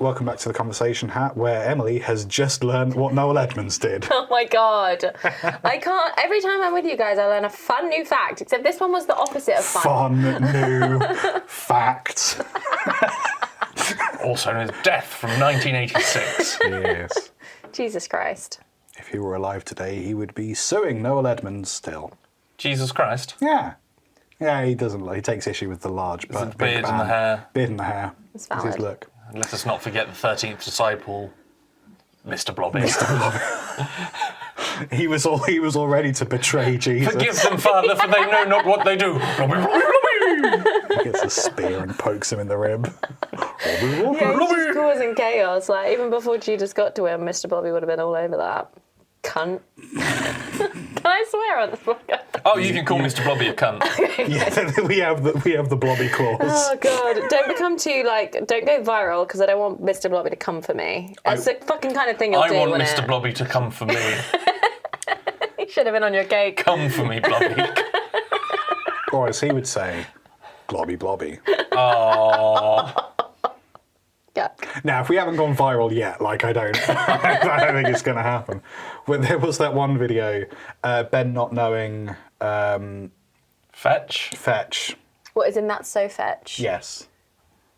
welcome back to the Conversation Hat, where Emily has just learned what Noel Edmonds did. Oh my god. I can't, every time I'm with you guys, I learn a fun new fact, except this one was the opposite of fun. Fun new fact. Also known as Death from 1986. Yes. Jesus Christ. If he were alive today, he would be suing Noel Edmonds still. Jesus Christ. Yeah. Yeah, he doesn't. He takes issue with the large The big beard and band. the hair. Beard and the hair. It's That's valid. his look. And let us not forget the 13th disciple, Mr. Blobby. He was all ready to betray Jesus. Forgive them, Father, for they know not what they do. Blobby, Blobby, Blobby. He gets a spear and pokes him in the rib. Yeah, he's just causing chaos. Like, even before Jesus got to him, Mr. Blobby would have been all over that. Cunt. Can I swear on this podcast? Oh, you can call Mr. Blobby a cunt. Yeah, we have the blobby clause. Oh god, don't become too don't go viral because I don't want Mr. Blobby to come for me. It's the fucking kind of thing you'll do. I want wouldn't Mr. it? Blobby to come for me. He should have been on your cake. Come for me, Blobby. Or as he would say, blobby blobby. Oh. Yeah. Now, if we haven't gone viral yet, I don't think it's going to happen. But there was that one video, Ben not knowing Fetch? fetch. What is in that so fetch? Yes.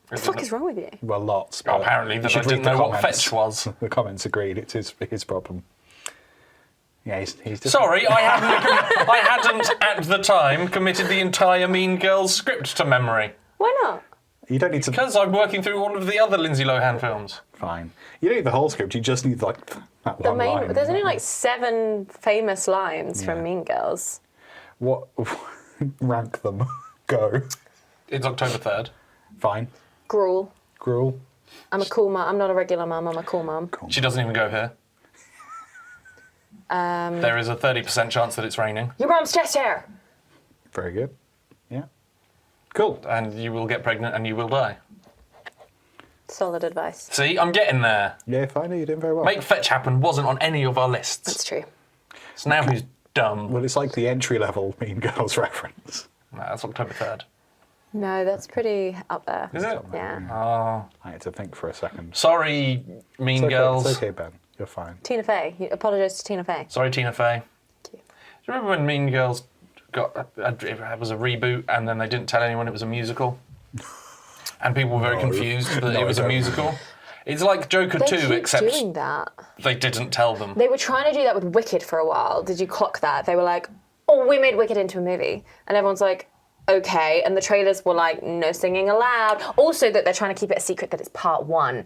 What the fuck is wrong with you? Well, lots. But Apparently, you that I should didn't read the know what comments. fetch was. The comments agreed. It's his problem. Yeah, he's just... Sorry, I hadn't at the time committed the entire Mean Girls script to memory. Why not? You don't need to... Because I'm working through all of the other Lindsay Lohan films. Fine. You don't need the whole script. You just need, that one line. There's only 7 famous lines from Mean Girls. What... Rank them. Go. It's October 3rd. Fine. Gruel. Gruel. I'm a cool mum. I'm not a regular mum. I'm a cool mum. She doesn't even go here. There is a 30% chance that it's raining. Your mum's chest hair. Very good. Yeah. Cool. And you will get pregnant and you will die. Solid advice. See, I'm getting there. Yeah, fine. You're doing very well. Make Fetch Happen wasn't on any of our lists. That's true. So now who's dumb? Well, it's like the entry-level Mean Girls reference. No, that's October 3rd. No, that's pretty up there. Is it? Yeah. Oh. I had to think for a second. Sorry, Mean It's okay, Girls. It's okay, Ben. You're fine. Tina Fey. You apologise to Tina Fey. Sorry, Tina Fey. Thank you. Do you remember when Mean Girls it was a reboot and then they didn't tell anyone it was a musical? And people were very confused that it was a musical. It's like Joker They 2, keep except doing that. they didn't tell them. They were trying to do that with Wicked for a while. Did you clock that? They were like, oh, we made Wicked into a movie. And everyone's like, okay. And the trailers were like, no singing allowed. Also that they're trying to keep it a secret that it's part 1.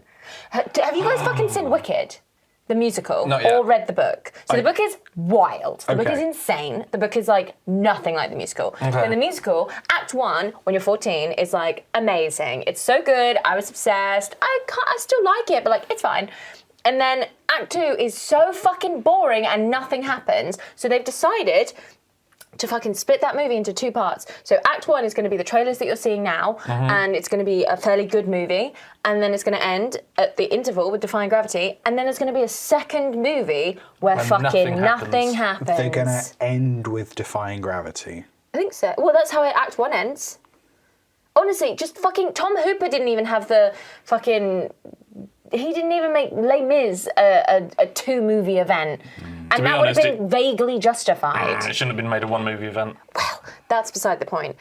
Have you guys fucking seen Wicked? The musical, Not yet. or read the book. So the book is wild. The book Okay. is insane. The book is nothing like the musical. Okay. In the musical, Act 1, when you're 14, is amazing. It's so good. I was obsessed. I still like it, but it's fine. And then Act 2 is so fucking boring and nothing happens. So they've decided to fucking split that movie into 2 parts. So Act 1 is going to be the trailers that you're seeing now, and it's going to be a fairly good movie, and then it's going to end at the interval with Defying Gravity, and then there's going to be a second movie where When fucking nothing nothing happens. They're going to end with Defying Gravity. I think so. Well, that's how Act 1 ends. Honestly, just fucking Tom Hooper didn't even have the fucking... He didn't even make Les Mis a 2-movie event. And that would have been vaguely justified. It shouldn't have been made a 1-movie event. Well, that's beside the point.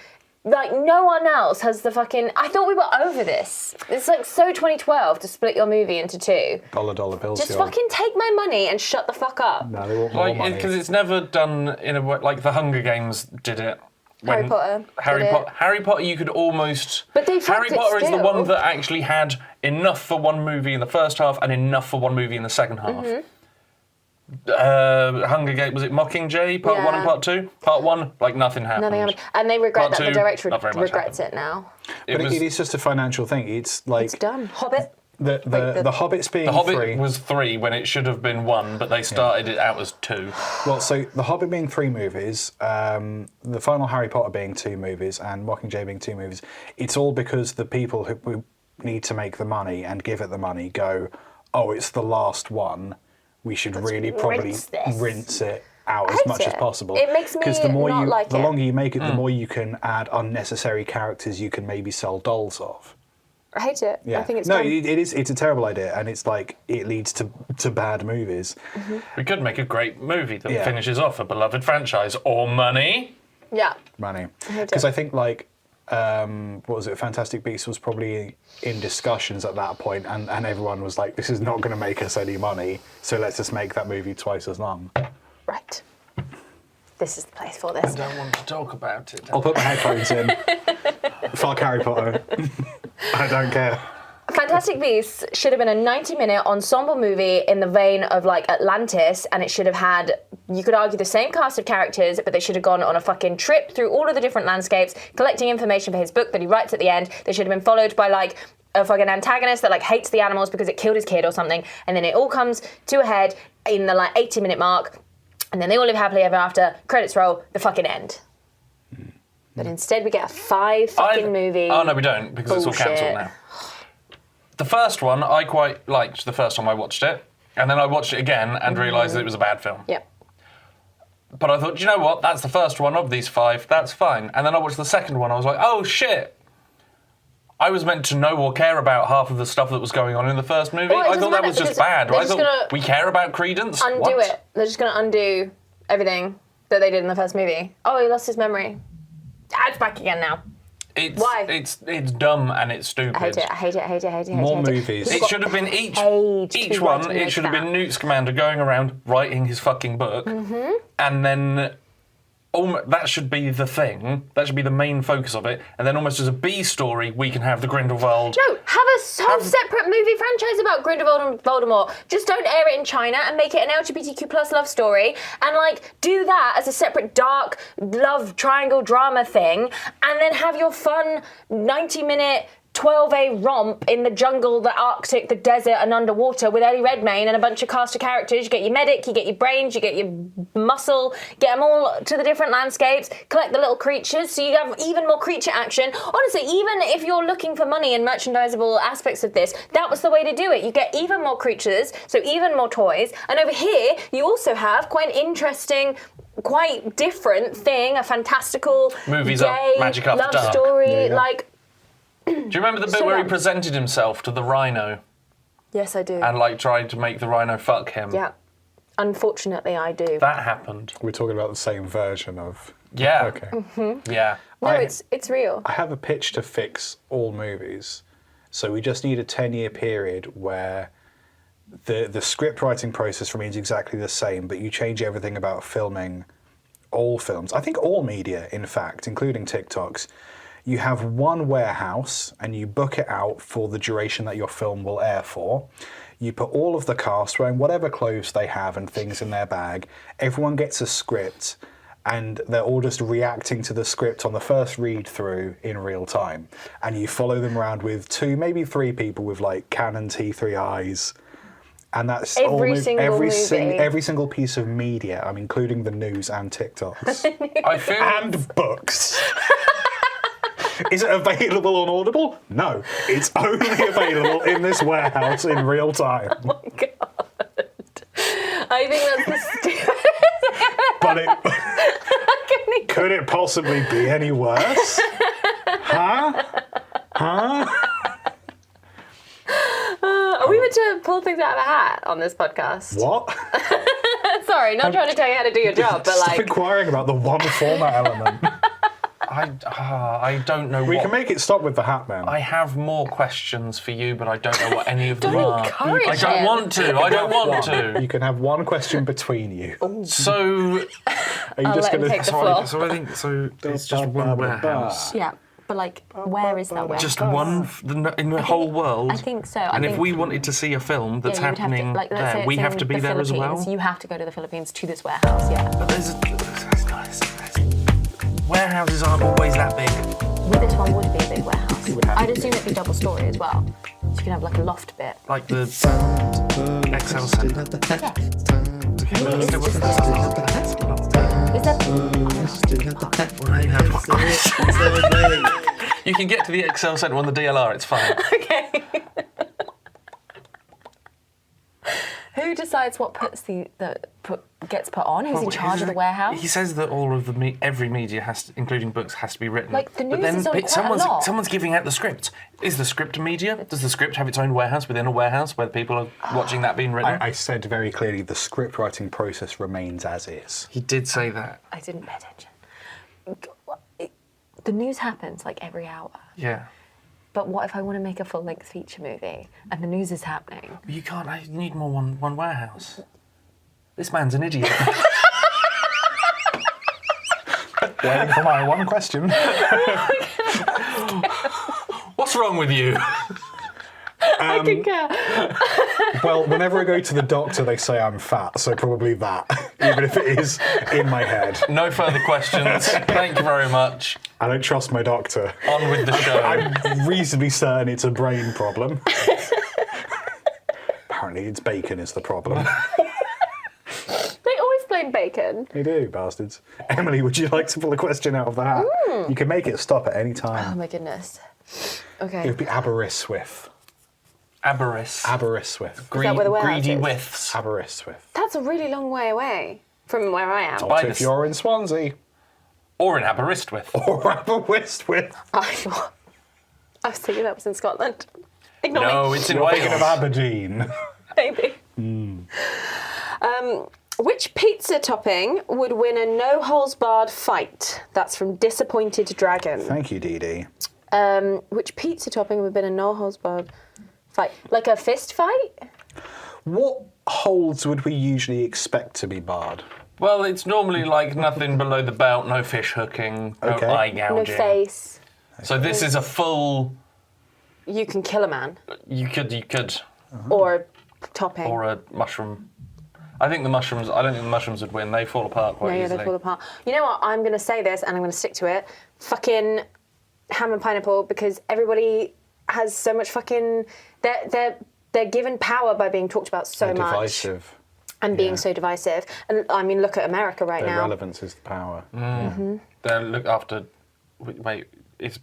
No one else has the fucking... I thought we were over this. It's so 2012 to split your movie into 2. Dollar bills. Just fucking take my money and shut the fuck up. No, they want more money. Because it's never done in a way... Like the Hunger Games did it. Harry Potter Harry Potter, you could almost... But they Harry fucked it Potter is the still. one that actually had enough for 1 movie in the first half and enough for 1 movie in the second half. Hunger Games, was it Mockingjay, part 1 and part 2? Part 1, nothing happened. Nothing happened. And they regret Part that. The 2, director not very much regrets happened. it now. But it is just a financial thing. It's It's done. Hobbit. The Hobbit's being The Hobbit 3. was 3 when it should have been 1, but they started it out as 2. Well, so The Hobbit being 3 movies, the final Harry Potter being 2 movies, and Mockingjay being 2 movies, it's all because the people who need to make the money and give it the money go, oh, it's the last one. We should really probably rinse it out as much as possible. It makes me Because the longer you make it, the more you can add unnecessary characters you can maybe sell dolls of. I hate it. Yeah. I think it's no, dumb. it is. It's a terrible idea, and it's like it leads to bad movies. We could make a great movie that Yeah. finishes off a beloved franchise or money. Yeah. Money, hate because it. I think like what was it? Fantastic Beasts was probably in discussions at that point, and everyone was like, "This is not going to make us any money, so let's just make that movie twice as long." Right. This is the place for I this. don't want to talk about it. I'll put my headphones in. Fuck Harry Potter. I don't care. Fantastic Beasts should have been a 90-minute ensemble movie in the vein of like Atlantis, and it should have had, you could argue, the same cast of characters, but they should have gone on a fucking trip through all of the different landscapes, collecting information for his book that he writes at the end. They should have been followed by like a fucking antagonist that like hates the animals because it killed his kid or something, and then it all comes to a head in the like 80-minute mark, and then they all live happily ever after, credits roll, the fucking end. But instead we get a 5 fucking movie. Oh no, we don't, because it's all cancelled Bullshit. now. The first one, I quite liked the first time I watched it, and then I watched it again and realised that it was a bad film. Yep. But I thought, do you know what? That's the first one of these 5. That's fine. And then I watched the second one. I was like, oh shit. I was meant to know or care about half of the stuff that was going on in the first movie. Well, it I doesn't thought that matter was just because bad. they're I just thought gonna we care about Credence. Undo What? it. They're just going to undo everything that they did in the first movie. Oh, he lost his memory. Ah, it's back again now. It's, Why? It's dumb and it's stupid. I hate it. I hate it. I hate it. I hate it. More I hate movies. It should have been each paid one. to It make should have that. been Newt Scamander going around writing his fucking book, and then that should be the thing. That should be the main focus of it. And then almost as a B story, we can have the Grindelwald. No, have a separate movie franchise about Grindelwald and Voldemort. Just don't air it in China and make it an LGBTQ plus love story, and like do that as a separate dark love triangle drama thing, and then have your fun 90-minute 12A romp in the jungle, the Arctic, the desert, and underwater with Eddie Redmayne and a bunch of cast of characters. You get your medic, you get your brains, you get your muscle, get them all to the different landscapes, collect the little creatures so you have even more creature action. Honestly, even if you're looking for money and merchandisable aspects of this, that was the way to do it. You get even more creatures, so even more toys. And over here, you also have quite an interesting, quite different thing, a fantastical, Movies gay up, magic after love dark. story, like... Do you remember the bit So where he dumb. presented himself to the rhino Yes, I do. and like tried to make the rhino fuck him? Yeah. Unfortunately, I do. That happened. We're talking about the same version of. Yeah. Okay. Yeah. No, it's real. I have a pitch to fix all movies. So we just need a 10-year period where the script writing process remains exactly the same, but you change everything about filming all films. I think all media, in fact, including TikToks. You have one warehouse and you book it out for the duration that your film will air for. You put all of the cast wearing whatever clothes they have and things in their bag. Everyone gets a script and they're all just reacting to the script on the first read through in real time. And you follow them around with 2, maybe 3 people with like Canon T3 eyes. And that's Every single movie. every single piece of media. I'm including the news and TikToks. I feel And books. Is it available on Audible? No. It's only available in this warehouse in real time. Oh my god. I think that's the stupidest. But could it possibly be any worse? Huh? Are we meant to pull things out of a hat on this podcast? What? Sorry, not trying to tell you how to do your job, but Stop like... inquiring about the one format element. I don't know We what. can make it stop with the hat, man. I have more questions for you, but I don't know what any of them Don't are. encourage I don't him. want to. I don't want to. You can have one question between you. So, Are you I'll just let him going take the to... floor. so I think it's just one warehouse. Yeah, but like, where is that warehouse? Just one in the whole world. I think so. And if we wanted to see a film that's you would have to, happening like, let's say there, it's we have in to be the there as well. Philippines, you have to go to the Philippines to this warehouse, yeah. But warehouses aren't always that big. Well, this one would be a big warehouse. I'd assume it'd be double story as well. So you can have like a loft bit. Like the XL Centre. Is that... You can get to the XL Centre on the DLR, it's fine. Okay. Who decides what puts gets put on? Who's in charge of the warehouse? He says that all of every media has to, including books, has to be written. Like, the but news then is on quite a lot. someone's giving out the script. Is the script media? Does the script have its own warehouse within a warehouse where people are watching that being written? I said very clearly the script writing process remains as is. He did say that. I didn't pay attention. The news happens like every hour. Yeah. But what if I want to make a full-length feature movie and the news is happening? You can't. I need more one warehouse. This man's an idiot. Waiting for my one question. What's wrong with you? I could care. Well, whenever I go to the doctor, they say I'm fat, so probably that, even if it is in my head. No further questions. Thank you very much. I don't trust my doctor. On with the show. I'm reasonably certain it's a brain problem. Apparently, it's bacon is the problem. They always blame bacon. They do, bastards. Emily, would you like to pull a question out of the hat? You can make it stop at any Oh time. my goodness. It Okay. would be Aberystwyth. Aberystwyth. that where the warehouse Greedy is? whiffs. Aberystwyth. That's a really long way away from where I am. Not By if the- you're in Swansea. Or in Aberystwyth. Or Aberystwyth. I was thinking that was in Scotland. Ignore No, me. it's in You're thinking of Wales. Aberdeen. Maybe. Which pizza topping would win a no-holds-barred fight? That's from Disappointed Dragon. Thank you, Dee Dee. Which pizza topping would win a no-holds-barred fight? Like a fist fight? What holds would we usually expect to be barred? Well, it's normally like nothing below the belt, no fish hooking, no Okay. eye No gouging. face. So this is a full. You can kill a man. You could, Or topping. or a mushroom. I think the mushrooms. I don't think the mushrooms would win. They fall apart quite No, yeah, easily. they fall apart. You know what? I'm going to say this and I'm going to stick to it. Fucking ham and pineapple, because everybody has so much fucking. They're given power by being talked about so much Divisive. and being yeah. so divisive. And I mean, look at America right Their now. relevance is the power. They look after. Wait, is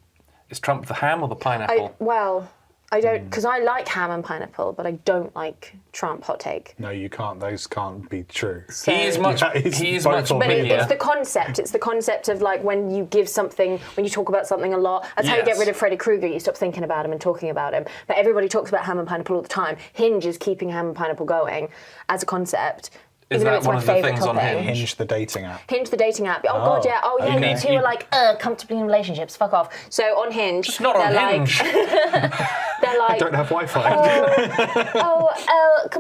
Trump the ham or the pineapple? I don't, because I like ham and pineapple, but I don't like Trump hot take. No, you can't. Those can't be true. So, he is much. Yeah, it's he is both much of But them. bigger. it's the concept. It's the concept of like when you give something, when you talk about something a lot. That's how you get Yes. rid of Freddy Krueger. You stop thinking about him and talking about him. But everybody talks about ham and pineapple all the time. Hinge is keeping ham and pineapple going as a concept. Is even though that it's one my of the favourite things on topping. Hinge? Hinge, the dating app. Hinge, the dating app. Oh god, yeah. Oh yeah, okay. you two are like comfortably in relationships. Fuck off. So on Hinge, It's not on they're Hinge. They're like, Don't have Wi-Fi.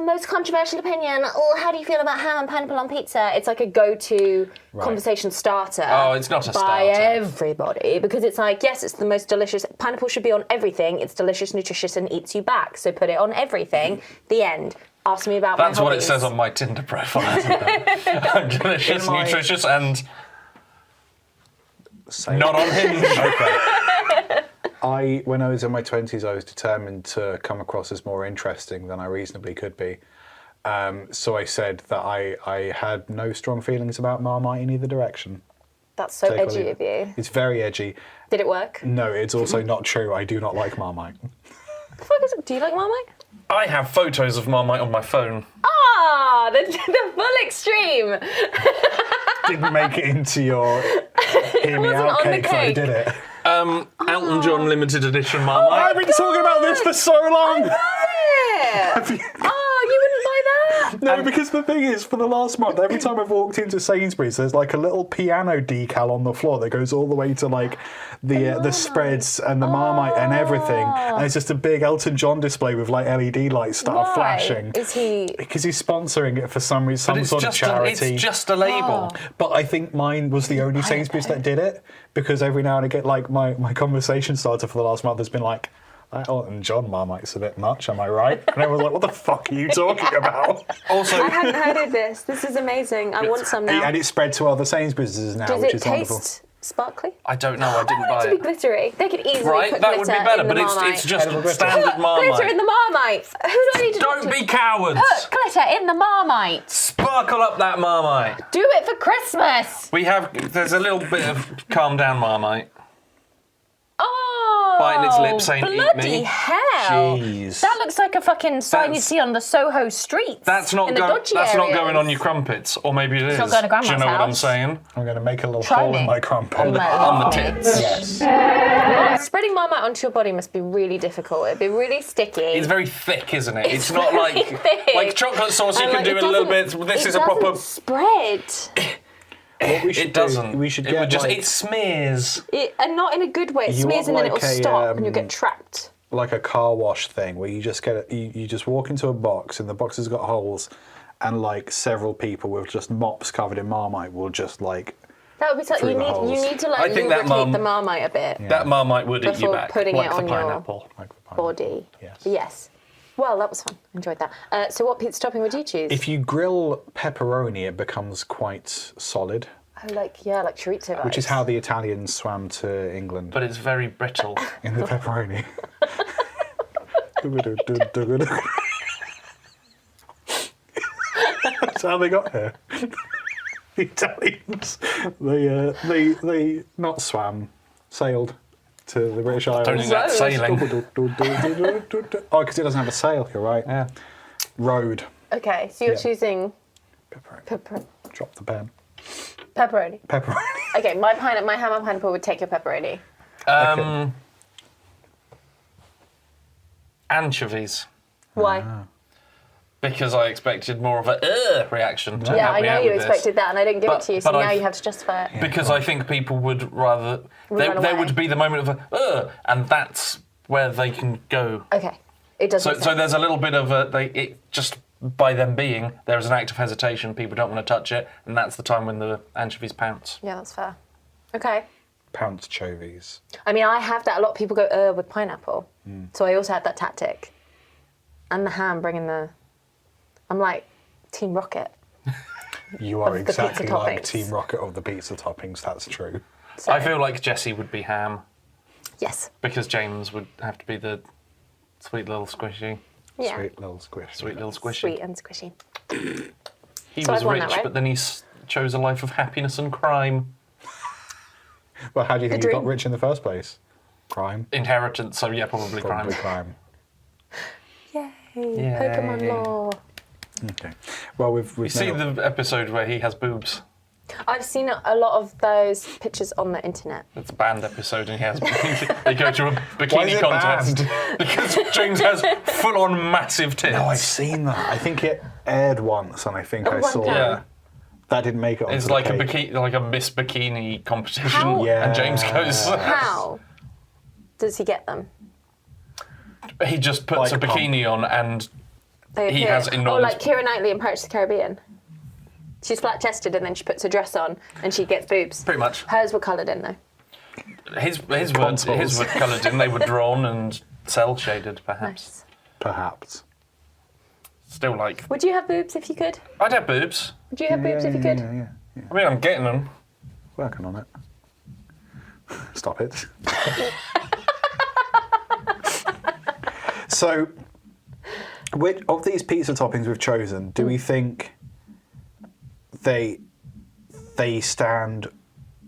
most controversial opinion. Oh, how do you feel about ham and pineapple on pizza? It's like a go-to conversation starter. Oh, it's not a by starter. everybody, because it's like, yes, it's the most delicious. Pineapple should be on everything. It's delicious, nutritious, and eats you back. So put it on everything. The end. Ask me about That's my what it hobbies. says on my Tinder profile. Isn't it? Delicious, In my- nutritious, and Say not on Hinge. Okay. When I was in my 20s, I was determined to come across as more interesting than I reasonably could be. So I said that I had no strong feelings about Marmite in either direction. That's so Take or edgy leave of you. it. It's very edgy. Did it work? No, it's also not true. I do not like Marmite. The fuck is it? Do you like Marmite? I have photos of Marmite on my phone. Ah, the full extreme. Didn't make it into your hear me wasn't out on the cake, but I cake. did it. Elton John limited edition Marmite. I've been talking about this for so long. Yeah. Oh, you wouldn't buy that? No, because the thing is, for the last month, every time I've walked into Sainsbury's, there's like a little piano decal on the floor that goes all the way to like the spreads and the Marmite and everything, and it's just a big Elton John display with like LED lights that are flashing. Is he? Because he's sponsoring it for some reason, But some it's sort of just charity. it's just a label. But I think mine was the only Sainsbury's that did it, because every now and again, like my conversation starter for the last month has been like, that Elton John Marmite's a bit much, am I right? And I was like, what the fuck are you talking about? Also, I hadn't heard of this. This is amazing. I want some now. And it's spread to other Sainsbury's now, Does which it is taste wonderful. sparkly? I don't know. I didn't I want buy it to be it. glittery. They could easily Right, put that would glitter be better. in the But Marmite. it's just Edible glitter. standard Put glitter in Marmite. the Marmite. Who do I need to talk Don't to? be cowards. Put glitter in the Marmite. Sparkle up that Marmite. Do it for Christmas. There's a little bit of calm down Marmite. Oh, biting its lip saying, "Eat bloody me." hell. Jeez. That looks like a fucking sign you That's- see on the Soho streets. That's not in the dodgy That's not areas. going on your crumpets, or maybe it is. not going to Grandma's Do you know what I'm house. saying? I'm going to make a little Try hole me. in my crumpet. On my- On the tits. Yes. Spreading Marmite onto your body must be really difficult. It'd be really sticky. It's very thick, isn't it? It's not very like thick. chocolate sauce. You And, can like, do it it a little bit. doesn't- This it is a proper. doesn't spread. What we should It doesn't. Do, we should It get would just. like, It smears. And not in a good way. It You smears want and then like it'll a, stop and you'll get trapped. like a car wash thing where you just get you just walk into a box and the box has got holes, and like several people with just mops covered in Marmite will just like. That would be something Through the you holes. need to I like think that lubricate Mum- the Marmite a bit That Marmite would eat you before back, putting like it on the your pineapple. Like the pineapple. body. Yes. Yes. Well, that was fun. Enjoyed that. So what pizza topping would you choose? If you grill pepperoni, it becomes quite solid, like chorizo vibes. which is how the Italians swam to England But it's very brittle. in the pepperoni. That's how they got here. The Italians, they not swam, sailed to the British Isles. Don't think that's sailing. Oh, because it doesn't have a sail. You're right. Yeah. Road. Okay, so you're Yeah. choosing Pepperoni. Drop the pen. pepperoni. Pepperoni. Okay, my ham and pineapple would take your pepperoni. Anchovies. Why? Because I expected more of a reaction to Yeah, help I me know out you with this. expected that, and I didn't give But- it to you, so but now I- you have to justify it. Because I think people would rather there Run away. would be the moment of a and that's where they can go. Okay, it does. So make so sense. there's a little bit of it just by them being there is an act of hesitation. People don't want to touch it, and that's the time when the anchovies pounce. Yeah, that's fair. Okay. Pounce chovies. I mean, I have that. A lot of people go with pineapple, so I also had that tactic. And the ham bringing the. I'm like Team Rocket. You are Of the pizza exactly like toppings. Team Rocket of the pizza toppings. That's true. So, I feel like Jessie would be ham yes. because James would have to be the sweet little squishy. Yeah. Sweet little squish. Sweet little squishy. Sweet and squishy. He So was I've won rich, that, right? but then he chose a life of happiness and crime. Well, how do you think The you got dream. rich in the first place? Crime. Inheritance, so yeah, probably crime. Probably crime. Yay. Yay. Pokemon law. Okay. Well, we've You see nailed- the episode where he has boobs? I've seen a lot of those pictures on the internet. It's a banned episode, and he has. They go to a Why is bikini it contest banned? because James has full-on massive tits. No, I've seen that. I think it aired once, and I think I one saw time. Yeah, that didn't make it. it's onto like the a cake. bikini, like a Miss Bikini competition, How- Yeah. and James goes. How does he get them? He just puts Like a bikini on, and They He appear. has Oh, enormous- like Keira Knightley in Pirates of the Caribbean. She's flat-chested and then she puts her dress on and she gets boobs. pretty much Hers were coloured in though. his Contours. were coloured in. They were drawn and cell shaded, perhaps. Nice. Perhaps. Still, like Would you have boobs if you could? I'd have boobs. Would you have boobs if you could? Yeah. I mean, I'm getting them. Working on it. Stop it. So, which of these pizza toppings we've chosen, do we think they stand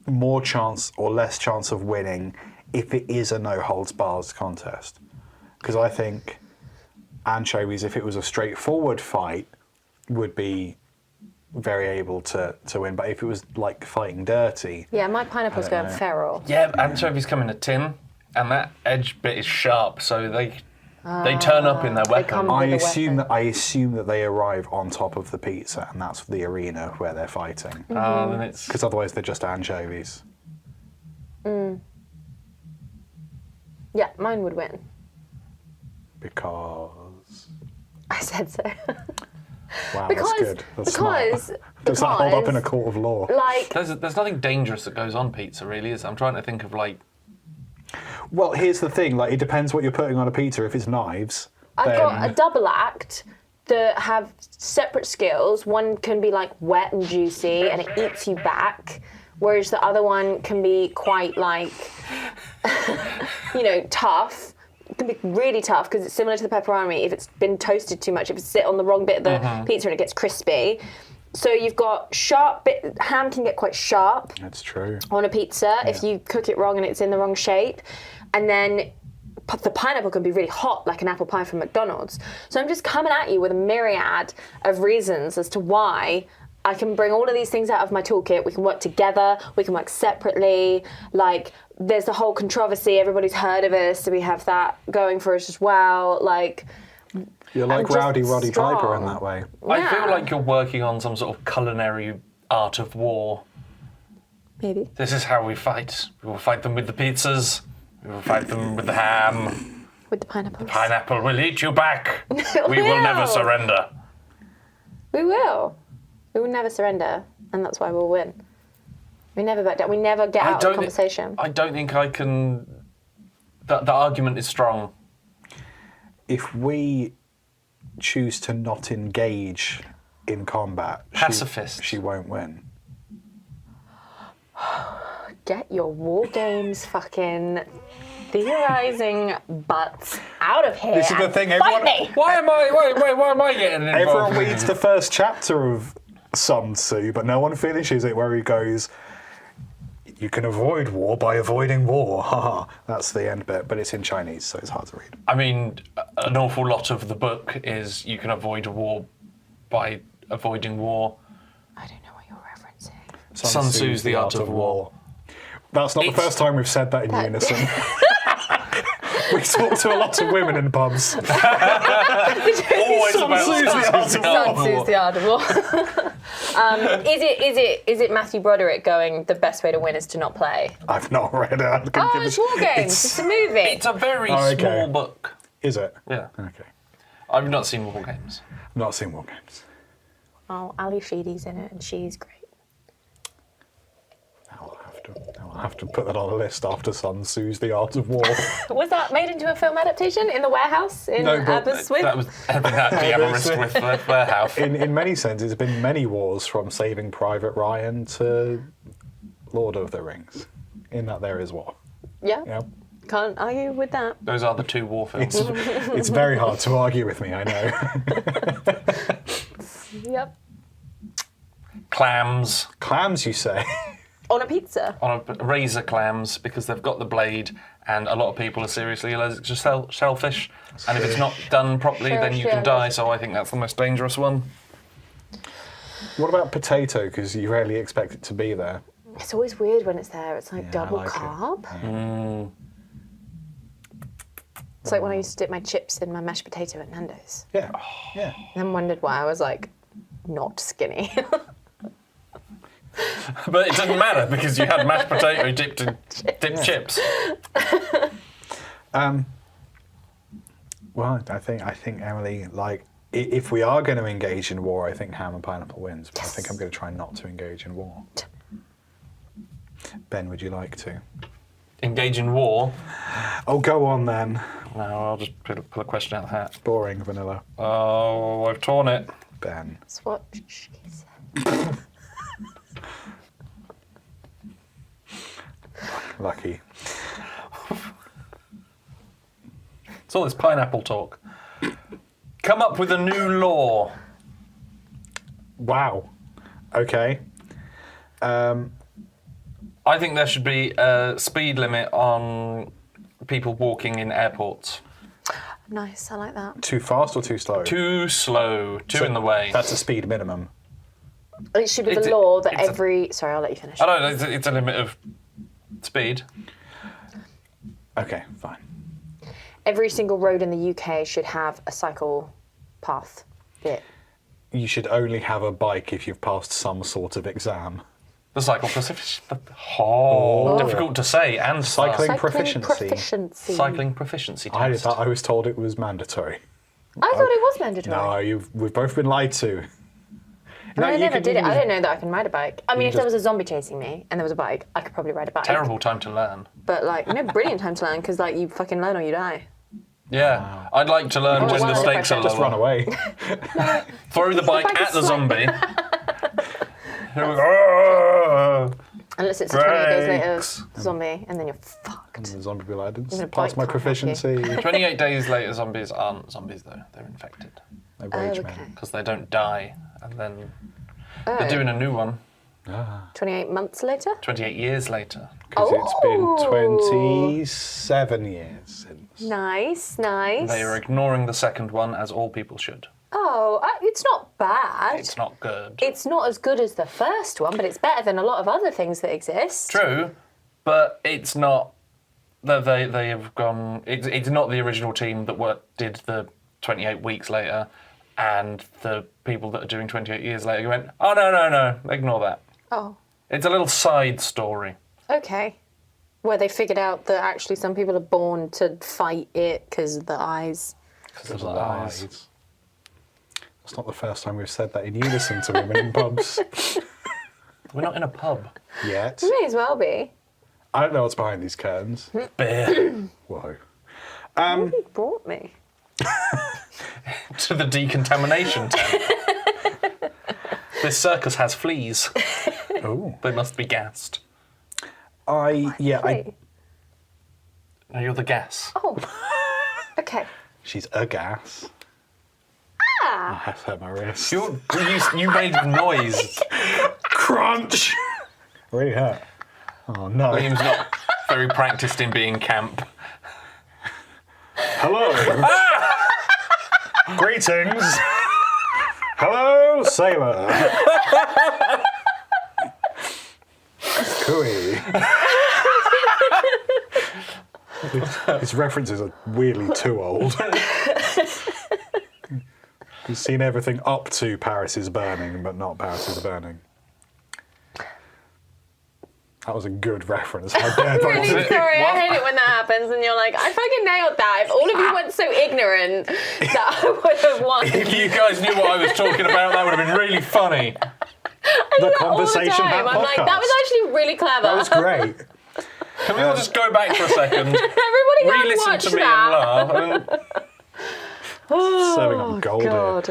more chance or less chance of winning if it is a no holds bars contest? Because I think anchovies, if it was a straightforward fight, would be very able to win. But if it was like fighting dirty, Yeah, my pineapple's I don't going know. feral. Yeah, anchovies come in a tin, and that edge bit is sharp, so they turn up in their weapon. come- I With a assume weapon. that they arrive on top of the pizza, and that's the arena where they're fighting. Then it's Because otherwise they're just anchovies. Yeah, mine would win. Because I said so. wow, Because- that's good. That's because- smart. Does that hold up in a because- court of law? Like, there's nothing dangerous that goes on pizza, really. Is I'm trying to think of like Well, here's the thing: like, it depends what you're putting on a pizza. If it's knives, I've then got a double act that have separate skills. One can be like wet and juicy and it eats you back, whereas the other one can be quite like, tough. It can be really tough because it's similar to the pepperoni. If it's been toasted too much, if it's sit on the wrong bit of the pizza and it gets crispy. So you've got ham can get quite sharp that's true. on a pizza if you cook it wrong and it's in the wrong shape. and then the pineapple can be really hot, like an apple pie from McDonald's. So I'm just coming at you with a myriad of reasons as to why I can bring all of these things out of my toolkit. We can work together. We can work separately. Like, there's the whole controversy. Everybody's heard of us, so we have that going for us as well. Like, you're like Rowdy Roddy Piper in that way. I feel like you're working on some sort of culinary art of war. Maybe. This is how we fight. We will fight them with the pizzas. We will fight them with the ham. With the pineapples. Pineapple will eat you back. We will never surrender. We will. We will never surrender, and that's why we'll win. We never back down. We never get out of the conversation. I don't think I can... The argument is strong. If we choose to not engage in combat, Pacifist. she won't win. Get your war games fucking theorizing butts out of here. This is the thing, Fight me! Why am I getting involved? Everyone reads the first chapter of Sun Tzu, but no one finishes it where he goes, you can avoid war by avoiding war. Haha. That's the end bit, but it's in Chinese, so it's hard to read. I mean, an awful lot of the book is you can avoid a war by avoiding war. I don't know what you're referencing. Sun Tzu's The Art of War. That's not the first time we've said that in unison. We talk to a lot of women in pubs. Always Sun about Tzu's The Art of War. Sun Tzu's The Art of War. Is it Matthew Broderick going, the best way to win is to not play? I've not read it. It's War Games. It's a movie. It's a very small book. Is it? Yeah. Okay. I've not seen War Games. I've not seen War Games. Oh, Ali Sheedy's in it, and she's great. I'll have to put that on a list after Sun Tzu's The Art of War. Was that made into a film adaptation in the warehouse in Aberystwyth? That was the Aberystwyth warehouse. In many senses, it's been many wars from Saving Private Ryan to Lord of the Rings. In that there is war. Yeah. Yeah. Can't argue with that. Those are the two war films. It's very hard to argue with me, I know. Yep. Clams. Clams, you say? On a pizza. On a razor clams, because they've got the blade, and a lot of people are seriously allergic to shellfish. And if it's not done properly, then you can die. So I think that's the most dangerous one. What about potato? Because you rarely expect it to be there. It's always weird when it's there. It's like double like carb. It's like when I used to dip my chips in my mashed potato at Nando's. Yeah. Yeah. And then wondered why I was like not skinny. But it doesn't matter because you had mashed potato dipped in dipped chips. Well, I think Emily, like, if we are going to engage in war, I think ham and pineapple wins. But I think I'm going to try not to engage in war. Ben, would you like to? Engage in war? Oh, go on then. No, I'll just pull a question out of the hat. Boring, vanilla. Oh, I've torn it. Ben. That's what she said. Lucky. It's all this pineapple talk. Come up with a new law. Wow. Okay. I think there should be a speed limit on people walking in airports. Nice, I like that. Too fast or too slow? Too slow, too in the way. That's a speed minimum. It should be the law that every... Sorry, I'll let you finish. I don't know, it's a limit of speed. Okay, fine. Every single road in the UK should have a cycle path bit. You should only have a bike if you've passed some sort of exam. The cycle proficiency. Difficult to say. And Cycling proficiency. Cycling proficiency test. I was told it was mandatory. I thought it was mandatory. No, we've both been lied to. I never did it. I don't know that I can ride a bike. I mean, if there was a zombie chasing me and there was a bike, I could probably ride a bike. Terrible time to learn. But like, no, brilliant time to learn because like you fucking learn or you die. Yeah, wow. I'd like to learn when the stakes are lower. Just run away. Throw the bike at the zombie. Here we go. Unless it's a 28 days later zombie, and then you're fucked. And the zombie will be like, didn't pass my proficiency. 28 days later, zombies aren't zombies though. They're infected. They rage men. Because they don't die, and then they're doing a new one. 28 months later? 28 years later. Because it's been 27 years since. Nice. They are ignoring the second one, as all people should. Oh, it's not bad. It's not good. It's not as good as the first one, but it's better than a lot of other things that exist. True, but it's not. They have gone. It's not the original team that did the 28 weeks later, and the people that are doing 28 years later went, oh no, ignore that. Oh. It's a little side story. Okay. Where they figured out that actually some people are born to fight it because of the eyes. Because of the eyes. It's not the first time we've said that in unison to women in pubs. We're not in a pub. Yet. May as well be. I don't know what's behind these curtains. Beer. Whoa. What you brought me? To the decontamination tent. This circus has fleas. Oh. They must be gassed. No, No, you're the gas. Oh. Okay. she's a gas. Ah. I have hurt my wrist. You made noise. Crunch! Really hurt. Oh no. Liam's not very practiced in being camp. Hello. Greetings. Hello, sailor. Cooey. His references are weirdly too old. You've seen everything up to Paris is Burning, but not Paris is Burning. That was a good reference. How dare I'm really I? sorry. I hate it when that happens and you're like, I fucking nailed that. If all of you weren't so ignorant that I would have won. If you guys knew what I was talking about, that would have been really funny. The All the conversation time. hat I'm like, that podcast. was actually really clever. That was great. Can we all just go back for a second, Everybody go and re-listen watch to me that. and laugh? Serving up gold here. God.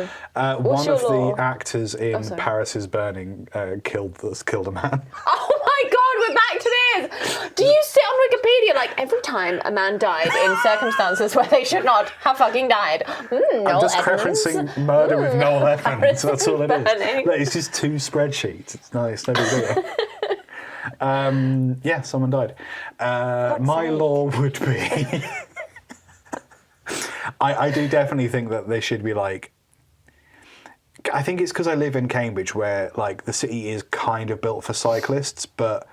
One your of law? the actors in sorry. Paris is Burning killed a man. Oh my God, we're back to this. Do you sit on Wikipedia like every time a man died in circumstances where they should not have fucking died? I'm just referencing Murder with Noel Edmonds. That's all it is. Burning. Look, it's just two spreadsheets. It's nice. No big deal. Yeah, someone died. My law would be... I do definitely think that they should be like... I think it's because I live in Cambridge where like the city is kind of built for cyclists, but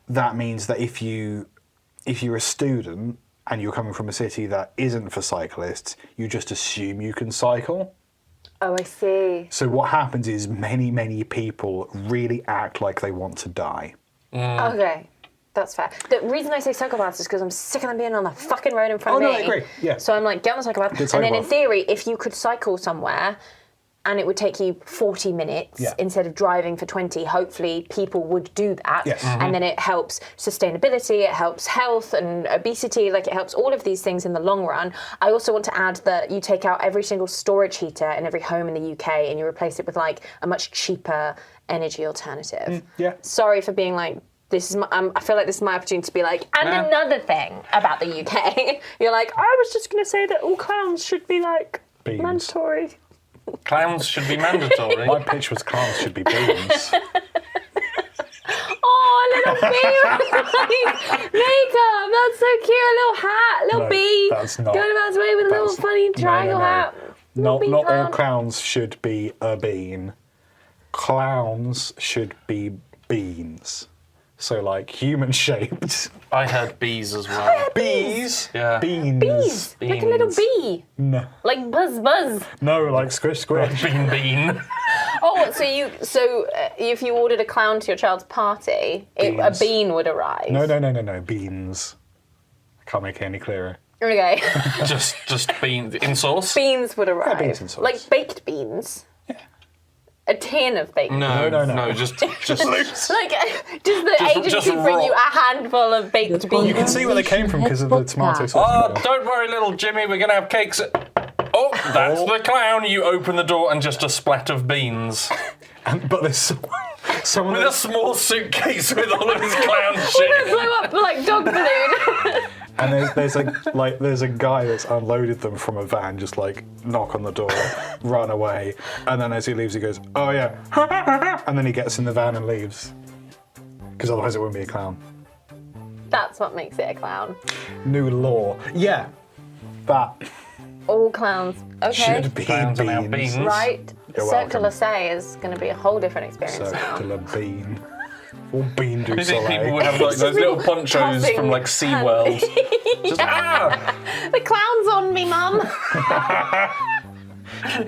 that means that if you're a student and you're coming from a city that isn't for cyclists, you just assume you can cycle. Oh, I see. So what happens is many people really act like they want to die. Okay. That's fair. The reason I say psychopaths is because I'm sick of them being on the fucking road in front of me. I agree. Yeah. So I'm like, get on the psychopath. Good And then in psychopath. theory, if you could cycle somewhere and it would take you 40 minutes instead of driving for 20, hopefully people would do that. Yes. And then it helps sustainability, it helps health and obesity, like it helps all of these things in the long run. I also want to add that you take out every single storage heater in every home in the UK and you replace it with like a much cheaper energy alternative. Yeah. Sorry for being like, this is my, I feel like this is my opportunity to be like, and another thing about the UK. You're like, I was just going to say that all clowns should be like Beans. mandatory. Clowns should be mandatory. My pitch was clowns should be beans. Oh, a little bee makeup. That's so cute. A little hat, little No, bee. that's not- Going about his way with a little that's- funny triangle no. hat. Little bee Not all clown. clowns should be a bean. Clowns should be beans. So like human shaped. I heard bees as well. Bees? Yeah. Beans. Bees. Like a little bee. No. Like buzz buzz. No, like squish squish. Bean. Oh, so if you ordered a clown to your child's party, a Beans. bean would arrive. No. Beans. I can't make it any clearer. Okay. just beans in sauce. Beans would arrive. beans and sauce. Like baked beans. A tin of baked beans. No, just Like, does the agency just bring you raw. a handful of baked beans? You can see where they came from because of the tomato sauce. Oh, colour. don't worry, little Jimmy, we're going to have cakes. Oh, that's the clown. You open the door and just a splat of beans. But there's someone With a small suitcase with all of his clown We're shit. gonna blow up like dog balloon. And there's a guy that's unloaded them from a van, just like knock on the door, run away, and then as he leaves, he goes, "Oh yeah," and then he gets in the van and leaves, because otherwise it wouldn't be a clown. That's what makes it a clown. New law, yeah, that All clowns. Okay. should be Clowns are now beans. beans. Right. You're Cirque du welcome. Soleil is going to be a whole different experience now. Cirque du Bean. Or Bean du I think people Soleil. would have like those little ponchos Tossing from like SeaWorld. Just, The clown's on me, Mum.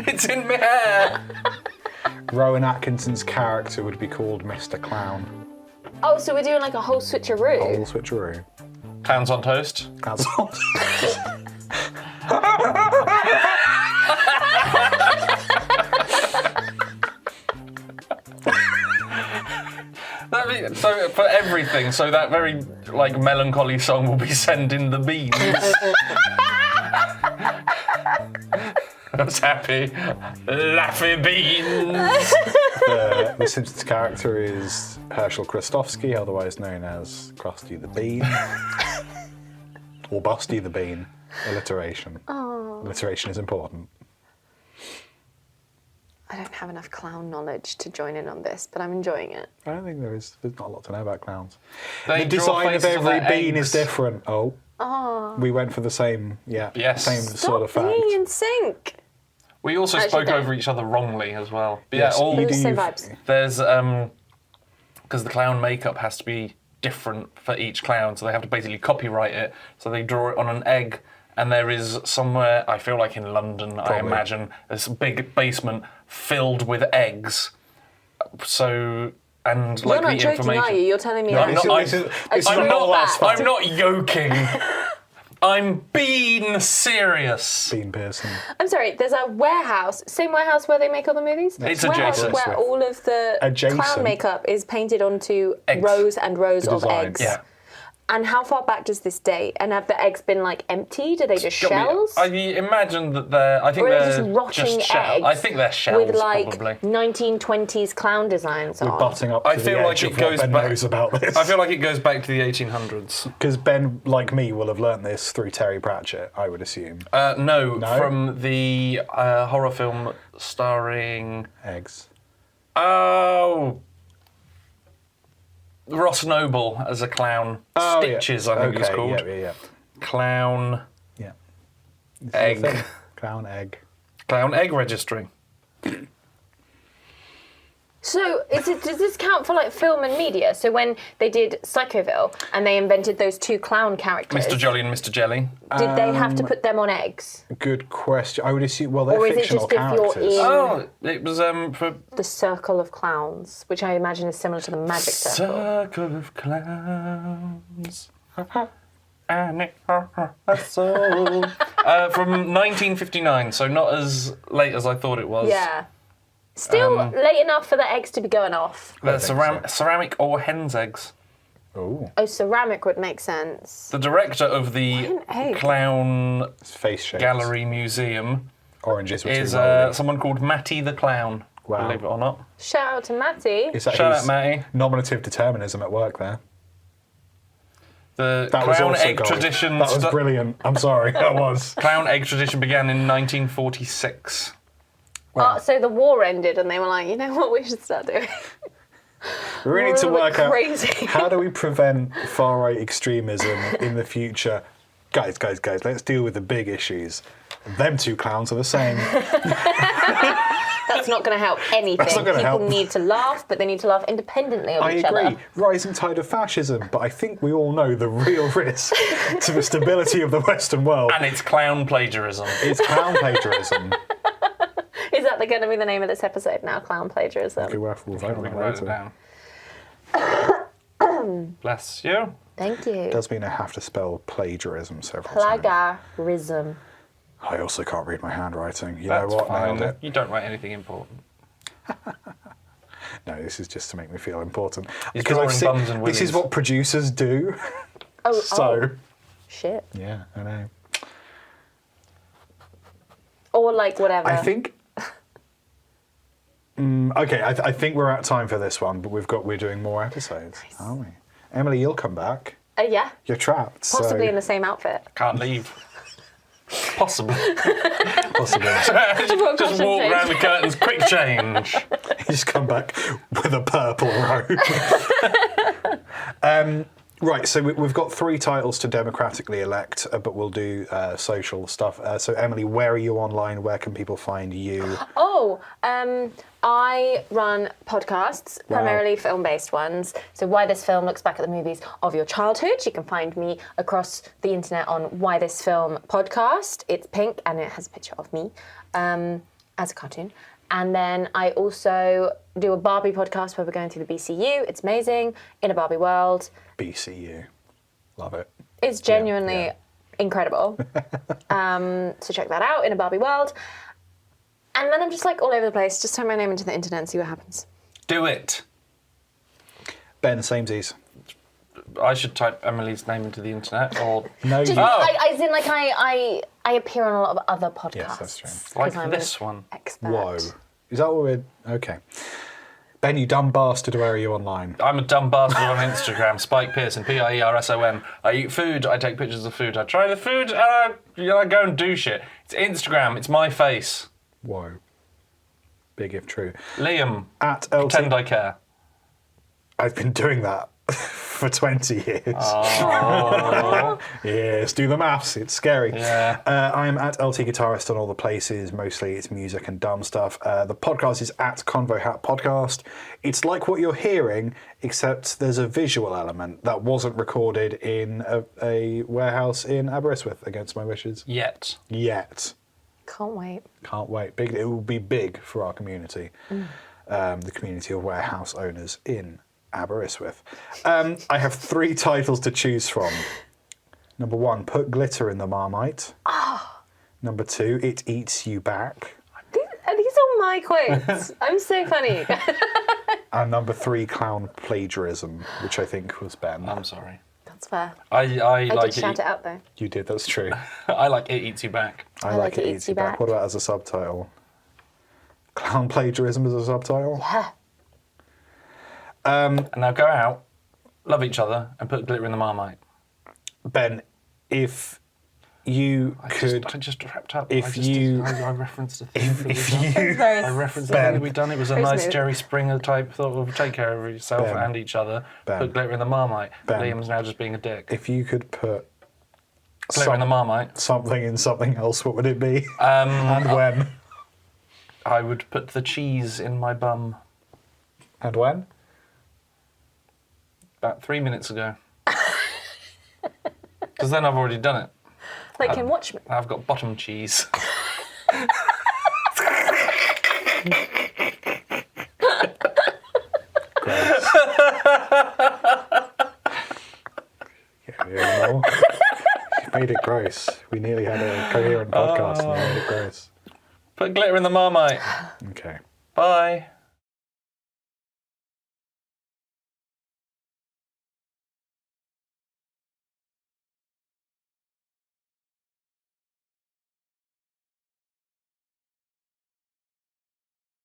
it's in my hair. Rowan Atkinson's character would be called Mr. Clown. Oh, so we're doing like a whole switcheroo. Whole switcheroo. Clowns on toast. That's all. So for everything, so that very like melancholy song will be "Sending the Beans." That's happy, laughy beans. The Simpsons character is Herschel Krastofsky, otherwise known as Krusty the Bean. Or Busty the Bean. Alliteration. Oh. Alliteration is important. I don't have enough clown knowledge to join in on this, but I'm enjoying it. I don't think there's not a lot to know about clowns. They The draw design of faces on every their bean is eggs. different. Oh. We went for the same, Yes. same sort of Stop fact. being in sync. We also Actually, spoke don't. over each other wrongly as well. But Yes, yeah, all you It was do. same vibes. there's because the clown makeup has to be different for each clown, so they have to basically copyright it. So they draw it on an egg, and there is somewhere, I feel like in London, I Probably. imagine, this big basement filled with eggs. So and You're like not the joking, information. are you? You're telling me I'm that. not- This is I'm not not last that. I'm not joking. I'm being serious. Bean Pearson. I'm sorry, there's a warehouse, same warehouse where they make all the movies? It's warehouse adjacent. where all of the Adjacent. clown makeup is painted onto Eggs. rows and rows The of design. eggs. Yeah. And how far back does this date? And have the eggs been like emptied? Are they just Got me- shells? I imagine that they're. I think Or are they they're just rotting shells. eggs I think they're shells, with like probably. 1920s clown designs We're on? butting up I to feel the like edge it of goes what Ben back- knows about this. I feel like it goes back to the 1800s. Because Ben, like me, will have learnt this through Terry Pratchett, I would assume. No, No? from the horror film starring Eggs. Ross Noble as a clown. Oh, yeah. Stitches, I think it's Okay, called. Yeah. Clown Yeah. egg. Clown egg. Clown egg registry. So does this count for like film and media? So when they did Psychoville and they invented those two clown characters, Mr. Jolly and Mr. Jelly. did they have to put them on eggs? Good question. I would assume, well, they're Or is it fictional just if you're characters. in- Oh, it was for The Circle of Clowns, which I imagine is similar to the Magic Circle. Circle of Clowns. And it soul. From 1959, so not as late as I thought it was. Yeah. Still late enough for the eggs to be going off. They're think so. ceramic or hen's eggs. Oh, Oh, ceramic would make sense. The director of the an egg? Clown it's face shaped. Gallery Museum Oranges were is too rolling. someone called Matty the Clown. Wow. Believe it or not. Shout out to Matty. Is that Shout his out, Matty. nominative determinism at work there? The That was clown also egg gold. tradition. That was brilliant. I'm sorry, that was. Clown egg tradition began in 1946. So the war ended and they were like, you know what, we should start doing. We really need to We're a work bit out crazy. how do we prevent far-right extremism in the future. Guys, let's deal with the big issues. Them two clowns are the same. That's not going to help anything. That's not gonna People help. need to laugh, but they need to laugh independently of I each agree. other. Rising tide of fascism, but I think we all know the real risk to the stability of the Western world. And it's clown plagiarism. It's clown plagiarism. Is that going to be the name of this episode now? Clown plagiarism. Okay, we'll vote on We it can write it later. down. Bless you. Thank you. Does mean I have to spell plagiarism several times. Plagiarism. I also can't read my handwriting. You That's know what? fine. Nailed it. You don't write anything important. No, this is just to make me feel important. He's Because I've drawing seen, bums and this is willies. what producers do. Oh, So, shit. yeah, I know. Or like whatever. I think. Okay, I think we're out of time for this one, but we're doing more episodes, aren't we? Emily, you'll come back. Yeah. You're trapped. Possibly so in the same outfit. Can't leave. Possibly. possibly. Just walk around the curtains, quick change. You just come back with a purple robe. Right, so we've got 3 titles to democratically elect, but we'll do social stuff. So, Emily, where are you online? Where can people find you? Oh, I run podcasts, primarily film-based ones. So Why This Film looks back at the movies of your childhood. You can find me across the internet on Why This Film podcast. It's pink and it has a picture of me as a cartoon. And then I also do a Barbie podcast where we're going through the BCU. It's amazing, in a Barbie world. BCU. Love it. It's genuinely yeah. incredible. So check that out, in a Barbie world. And then I'm just like all over the place. Just type my name into the internet and see what happens. Do it. Ben, samesies. I should type Emily's name into the internet, or No, Just, you... as in, like, I appear on a lot of other podcasts. Yes, that's true. 'cause like I'm this an one. Expert. Whoa. Is that what we're... Okay. Ben, you dumb bastard, where are you online? I'm a dumb bastard on Instagram, Spike Pearson, Pierson. I eat food, I take pictures of food, I try the food, and I go and do shit. It's Instagram, it's my face. Whoa. Big if true. Liam, At pretend LT... I care. I've been doing that for 20 years. Oh. Yes, do the maths. It's scary. Yeah. I'm at LT Guitarist on all the places. Mostly it's music and dumb stuff. The podcast is at Convo Hat Podcast. It's like what you're hearing, except there's a visual element that wasn't recorded in a warehouse in Aberystwyth against my wishes. Yet. Can't wait. Can't wait. Big. It will be big for our community. The community of warehouse owners in Aberystwyth. I have 3 titles to choose from. Number 1, put glitter in the Marmite. Number 2, it eats you back. These are my quotes. I'm so funny. And number 3, clown plagiarism, which I think was Ben. I'm sorry. That's fair. I I like did shout it out though. You did, that's true. I like It Eats You Back. I like it eats you back. What about as a subtitle? Clown plagiarism as a subtitle? Yeah. And now go out, love each other, and put glitter in the Marmite. Ben, if you could... I just wrapped up. If you... I referenced a thing. If you... I referenced the thing that we'd done. It was a Very nice smooth. Jerry Springer type thought of take care of yourself Ben. and each other. Ben. Put glitter in the Marmite. Ben. Liam's now just being a dick. If you could put Glitter in the Marmite. something in something else, what would it be? Um, And when? I would put the cheese in my bum And when? about 3 minutes ago. Because then I've already done it. Like in Watchmen. I've got bottom cheese. Gross. Yeah, well, you made it gross. We nearly had a coherent podcast and you made it gross. Put glitter in the Marmite. Okay. Bye.